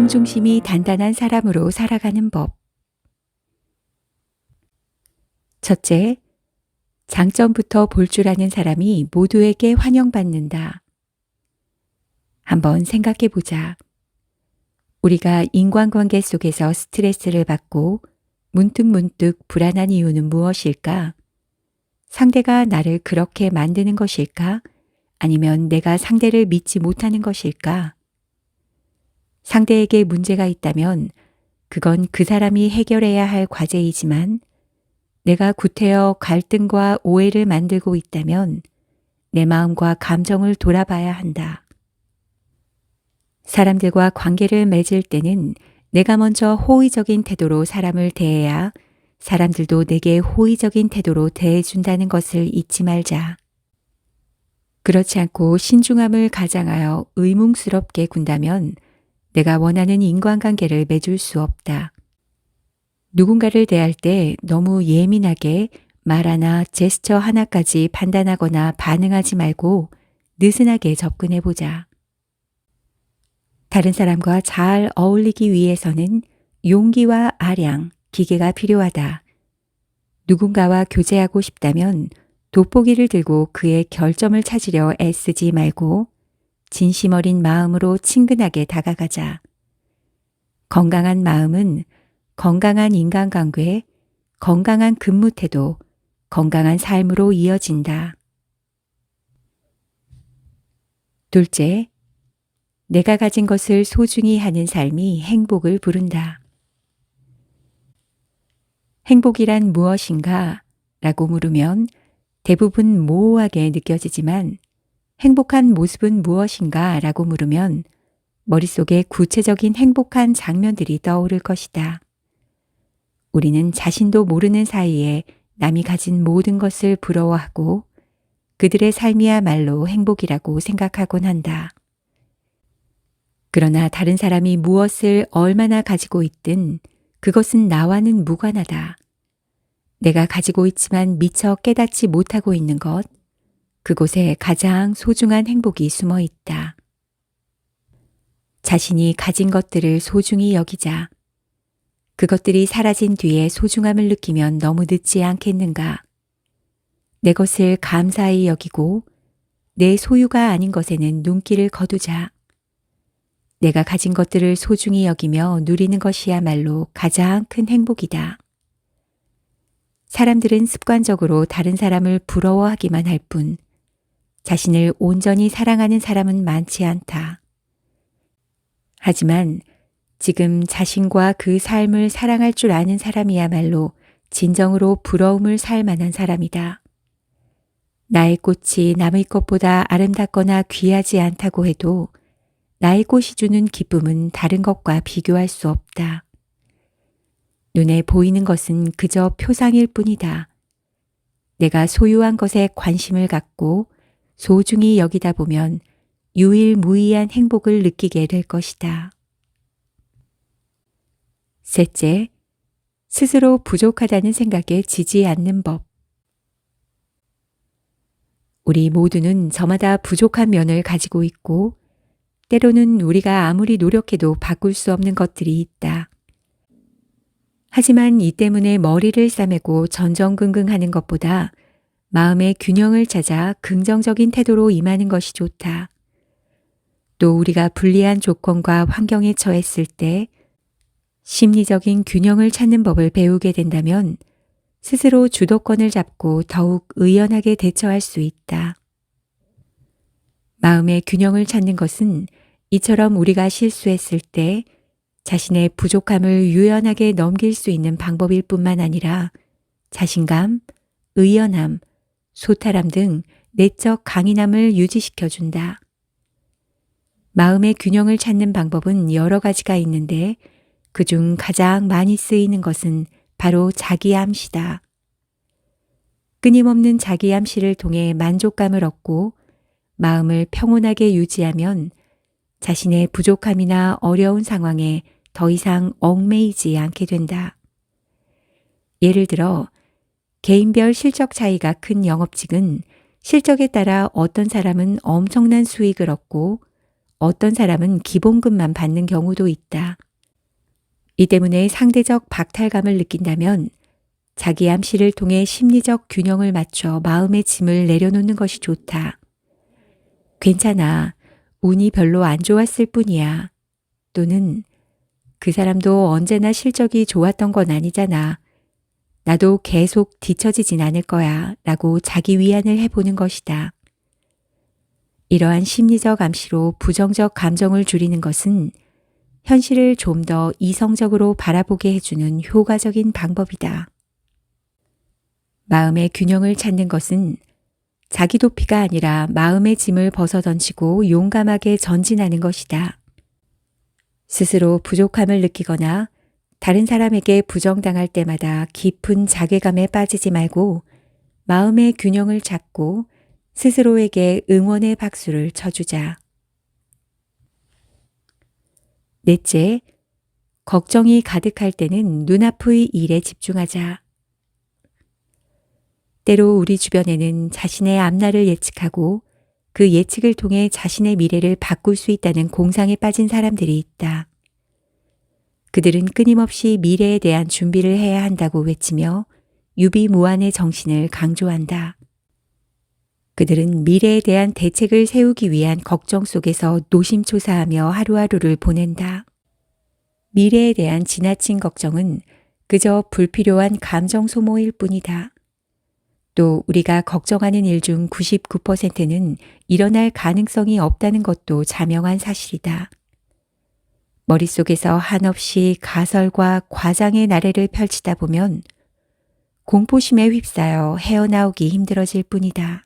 자존심이 단단한 사람으로 살아가는 법. 첫째, 장점부터 볼 줄 아는 사람이 모두에게 환영받는다. 한번 생각해 보자. 우리가 인간관계 속에서 스트레스를 받고 문득문득 불안한 이유는 무엇일까? 상대가 나를 그렇게 만드는 것일까? 아니면 내가 상대를 믿지 못하는 것일까? 상대에게 문제가 있다면 그건 그 사람이 해결해야 할 과제이지만 내가 구태여 갈등과 오해를 만들고 있다면 내 마음과 감정을 돌아봐야 한다. 사람들과 관계를 맺을 때는 내가 먼저 호의적인 태도로 사람을 대해야 사람들도 내게 호의적인 태도로 대해준다는 것을 잊지 말자. 그렇지 않고 신중함을 가장하여 의문스럽게 군다면 내가 원하는 인간관계를 맺을 수 없다. 누군가를 대할 때 너무 예민하게 말 하나, 제스처 하나까지 판단하거나 반응하지 말고 느슨하게 접근해보자. 다른 사람과 잘 어울리기 위해서는 용기와 아량, 기계가 필요하다. 누군가와 교제하고 싶다면 돋보기를 들고 그의 결점을 찾으려 애쓰지 말고 진심 어린 마음으로 친근하게 다가가자. 건강한 마음은 건강한 인간관계, 건강한 근무 태도, 건강한 삶으로 이어진다. 둘째, 내가 가진 것을 소중히 하는 삶이 행복을 부른다. 행복이란 무엇인가? 라고 물으면 대부분 모호하게 느껴지지만 행복한 모습은 무엇인가? 라고 물으면 머릿속에 구체적인 행복한 장면들이 떠오를 것이다. 우리는 자신도 모르는 사이에 남이 가진 모든 것을 부러워하고 그들의 삶이야말로 행복이라고 생각하곤 한다. 그러나 다른 사람이 무엇을 얼마나 가지고 있든 그것은 나와는 무관하다. 내가 가지고 있지만 미처 깨닫지 못하고 있는 것, 그곳에 가장 소중한 행복이 숨어 있다. 자신이 가진 것들을 소중히 여기자. 그것들이 사라진 뒤에 소중함을 느끼면 너무 늦지 않겠는가? 내 것을 감사히 여기고 내 소유가 아닌 것에는 눈길을 거두자. 내가 가진 것들을 소중히 여기며 누리는 것이야말로 가장 큰 행복이다. 사람들은 습관적으로 다른 사람을 부러워하기만 할 뿐 자신을 온전히 사랑하는 사람은 많지 않다. 하지만 지금 자신과 그 삶을 사랑할 줄 아는 사람이야말로 진정으로 부러움을 살 만한 사람이다. 나의 꽃이 남의 꽃보다 아름답거나 귀하지 않다고 해도 나의 꽃이 주는 기쁨은 다른 것과 비교할 수 없다. 눈에 보이는 것은 그저 표상일 뿐이다. 내가 소유한 것에 관심을 갖고 소중히 여기다 보면 유일무이한 행복을 느끼게 될 것이다. 셋째, 스스로 부족하다는 생각에 지지 않는 법. 우리 모두는 저마다 부족한 면을 가지고 있고 때로는 우리가 아무리 노력해도 바꿀 수 없는 것들이 있다. 하지만 이 때문에 머리를 싸매고 전전긍긍하는 것보다 마음의 균형을 찾아 긍정적인 태도로 임하는 것이 좋다. 또 우리가 불리한 조건과 환경에 처했을 때 심리적인 균형을 찾는 법을 배우게 된다면 스스로 주도권을 잡고 더욱 의연하게 대처할 수 있다. 마음의 균형을 찾는 것은 이처럼 우리가 실수했을 때 자신의 부족함을 유연하게 넘길 수 있는 방법일 뿐만 아니라 자신감, 의연함, 소탈함 등 내적 강인함을 유지시켜준다. 마음의 균형을 찾는 방법은 여러 가지가 있는데 그중 가장 많이 쓰이는 것은 바로 자기암시다. 끊임없는 자기암시를 통해 만족감을 얻고 마음을 평온하게 유지하면 자신의 부족함이나 어려운 상황에 더 이상 얽매이지 않게 된다. 예를 들어 개인별 실적 차이가 큰 영업직은 실적에 따라 어떤 사람은 엄청난 수익을 얻고 어떤 사람은 기본급만 받는 경우도 있다. 이 때문에 상대적 박탈감을 느낀다면 자기 암시를 통해 심리적 균형을 맞춰 마음의 짐을 내려놓는 것이 좋다. 괜찮아. 운이 별로 안 좋았을 뿐이야. 또는 그 사람도 언제나 실적이 좋았던 건 아니잖아. 나도 계속 뒤처지진 않을 거야. 라고 자기 위안을 해보는 것이다. 이러한 심리적 암시로 부정적 감정을 줄이는 것은 현실을 좀 더 이성적으로 바라보게 해주는 효과적인 방법이다. 마음의 균형을 찾는 것은 자기 도피가 아니라 마음의 짐을 벗어던지고 용감하게 전진하는 것이다. 스스로 부족함을 느끼거나 다른 사람에게 부정당할 때마다 깊은 자괴감에 빠지지 말고 마음의 균형을 잡고 스스로에게 응원의 박수를 쳐주자. 넷째, 걱정이 가득할 때는 눈앞의 일에 집중하자. 때로 우리 주변에는 자신의 앞날을 예측하고 그 예측을 통해 자신의 미래를 바꿀 수 있다는 공상에 빠진 사람들이 있다. 그들은 끊임없이 미래에 대한 준비를 해야 한다고 외치며 유비무환의 정신을 강조한다. 그들은 미래에 대한 대책을 세우기 위한 걱정 속에서 노심초사하며 하루하루를 보낸다. 미래에 대한 지나친 걱정은 그저 불필요한 감정 소모일 뿐이다. 또 우리가 걱정하는 일 중 99%는 일어날 가능성이 없다는 것도 자명한 사실이다. 머릿속에서 한없이 가설과 과장의 나래를 펼치다 보면 공포심에 휩싸여 헤어나오기 힘들어질 뿐이다.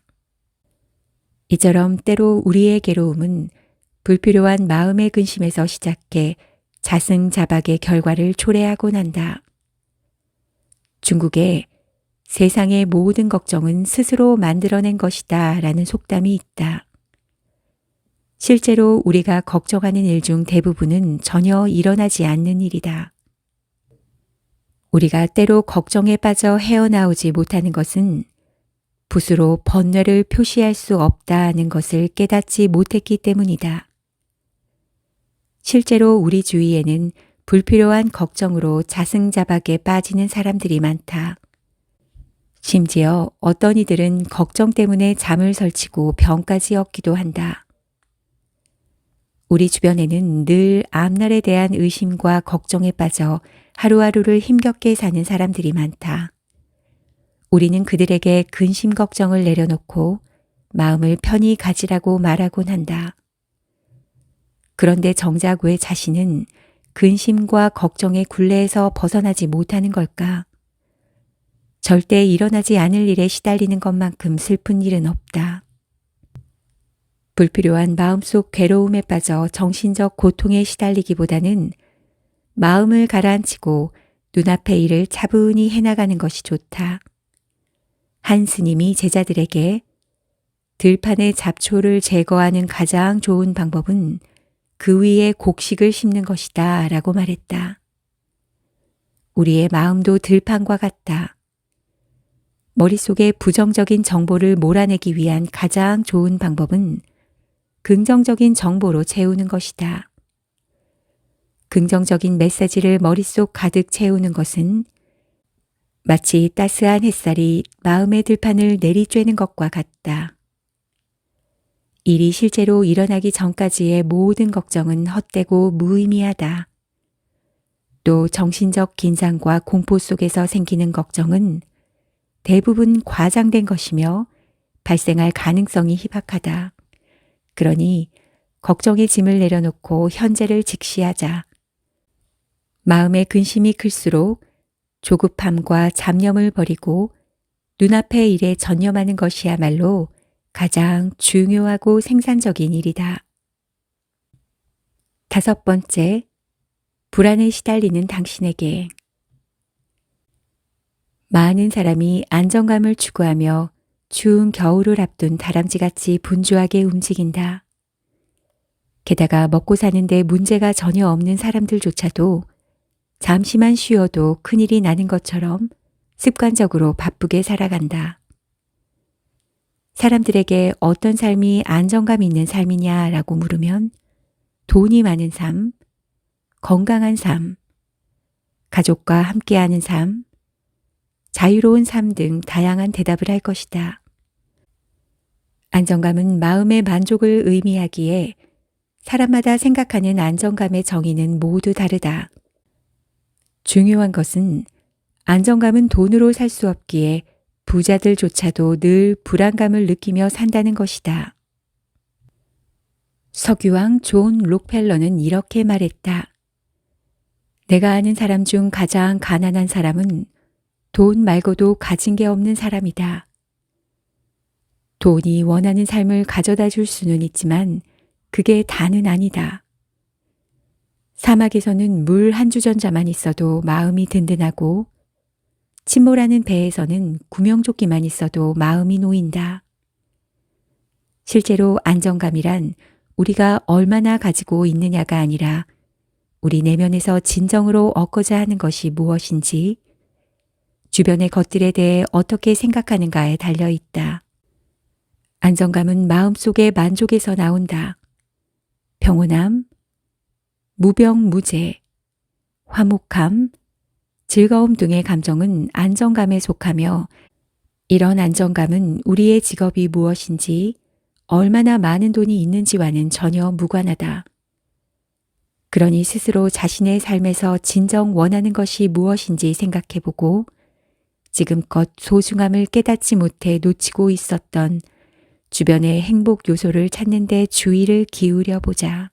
이처럼 때로 우리의 괴로움은 불필요한 마음의 근심에서 시작해 자승자박의 결과를 초래하곤 한다. 중국에 세상의 모든 걱정은 스스로 만들어낸 것이다 라는 속담이 있다. 실제로 우리가 걱정하는 일 중 대부분은 전혀 일어나지 않는 일이다. 우리가 때로 걱정에 빠져 헤어나오지 못하는 것은 붓으로 번뇌를 표시할 수 없다는 것을 깨닫지 못했기 때문이다. 실제로 우리 주위에는 불필요한 걱정으로 자승자박에 빠지는 사람들이 많다. 심지어 어떤 이들은 걱정 때문에 잠을 설치고 병까지 얻기도 한다. 우리 주변에는 늘 앞날에 대한 의심과 걱정에 빠져 하루하루를 힘겹게 사는 사람들이 많다. 우리는 그들에게 근심 걱정을 내려놓고 마음을 편히 가지라고 말하곤 한다. 그런데 정작 왜 자신은 근심과 걱정의 굴레에서 벗어나지 못하는 걸까? 절대 일어나지 않을 일에 시달리는 것만큼 슬픈 일은 없다. 불필요한 마음속 괴로움에 빠져 정신적 고통에 시달리기보다는 마음을 가라앉히고 눈앞의 일을 차분히 해나가는 것이 좋다. 한 스님이 제자들에게 들판의 잡초를 제거하는 가장 좋은 방법은 그 위에 곡식을 심는 것이다 라고 말했다. 우리의 마음도 들판과 같다. 머릿속에 부정적인 정보를 몰아내기 위한 가장 좋은 방법은 긍정적인 정보로 채우는 것이다. 긍정적인 메시지를 머릿속 가득 채우는 것은 마치 따스한 햇살이 마음의 들판을 내리쬐는 것과 같다. 일이 실제로 일어나기 전까지의 모든 걱정은 헛되고 무의미하다. 또 정신적 긴장과 공포 속에서 생기는 걱정은 대부분 과장된 것이며 발생할 가능성이 희박하다. 그러니 걱정의 짐을 내려놓고 현재를 직시하자. 마음의 근심이 클수록 조급함과 잡념을 버리고 눈앞의 일에 전념하는 것이야말로 가장 중요하고 생산적인 일이다. 5번째, 불안에 시달리는 당신에게. 많은 사람이 안정감을 추구하며 추운 겨울을 앞둔 다람쥐같이 분주하게 움직인다. 게다가 먹고 사는데 문제가 전혀 없는 사람들조차도 잠시만 쉬어도 큰일이 나는 것처럼 습관적으로 바쁘게 살아간다. 사람들에게 어떤 삶이 안정감 있는 삶이냐라고 물으면 돈이 많은 삶, 건강한 삶, 가족과 함께하는 삶, 자유로운 삶 등 다양한 대답을 할 것이다. 안정감은 마음의 만족을 의미하기에 사람마다 생각하는 안정감의 정의는 모두 다르다. 중요한 것은 안정감은 돈으로 살 수 없기에 부자들조차도 늘 불안감을 느끼며 산다는 것이다. 석유왕 존 록펠러는 이렇게 말했다. 내가 아는 사람 중 가장 가난한 사람은 돈 말고도 가진 게 없는 사람이다. 돈이 원하는 삶을 가져다 줄 수는 있지만 그게 다는 아니다. 사막에서는 물 한 주전자만 있어도 마음이 든든하고 침몰하는 배에서는 구명조끼만 있어도 마음이 놓인다. 실제로 안정감이란 우리가 얼마나 가지고 있느냐가 아니라 우리 내면에서 진정으로 얻고자 하는 것이 무엇인지 주변의 것들에 대해 어떻게 생각하는가에 달려 있다. 안정감은 마음속의 만족에서 나온다. 평온함, 무병무제, 화목함, 즐거움 등의 감정은 안정감에 속하며 이런 안정감은 우리의 직업이 무엇인지 얼마나 많은 돈이 있는지와는 전혀 무관하다. 그러니 스스로 자신의 삶에서 진정 원하는 것이 무엇인지 생각해보고 지금껏 소중함을 깨닫지 못해 놓치고 있었던 주변의 행복 요소를 찾는 데 주의를 기울여 보자.